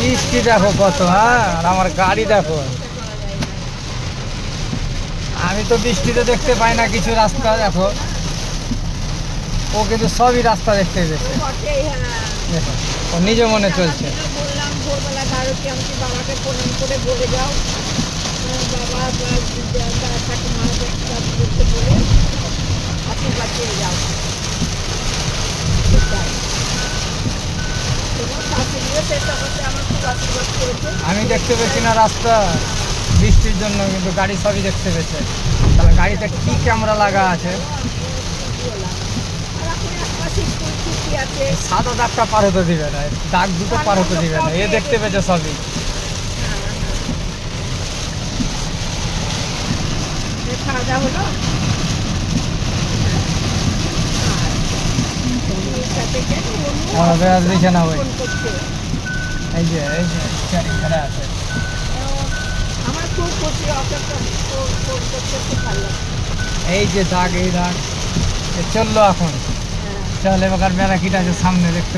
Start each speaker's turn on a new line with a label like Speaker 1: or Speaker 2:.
Speaker 1: বৃষ্টি দেখো কত, হ্যাঁ, আর আমার গাড়ি দেখো। আমি তো বৃষ্টিতে দেখতে পাই না কিছু, রাস্তা দেখো। ও কিন্তু সবই রাস্তা দেখতে পেয়েছে। দেখো, ও নিজ মনে চলছে।
Speaker 2: বললাম ভোরবেলা গাড়িতে আমি বাবাকে প্রণাম করে বলে যাও, বাবা ঠাকুমা করতে বলে আশীর্বাদ করে যাও।
Speaker 1: আমি দেখতে পেয়েছি না রাস্তা বৃষ্টির জন্য, কিন্তু গাড়ি সবই দেখতে পেয়েছে। তাহলে গাড়িতে কি ক্যামেরা লাগা আছে? সাদা দাগটা পার হতে দিবে না, দাগ দুটো পার হতে দিবে না, এ দেখতে পেয়েছে সবই।
Speaker 2: খাওয়া দাওয়া হলো?
Speaker 1: বেড়াতে দিচ্ছে না ওই, এই যে ঘরে আছে।
Speaker 2: আমার খুব খুশি, অপেক্ষা করতে খুব ভালো লাগে।
Speaker 1: এই যে দাগ, এই দাগ চললো এখন। চল এবার মেলা কিটা আছে সামনে দেখতে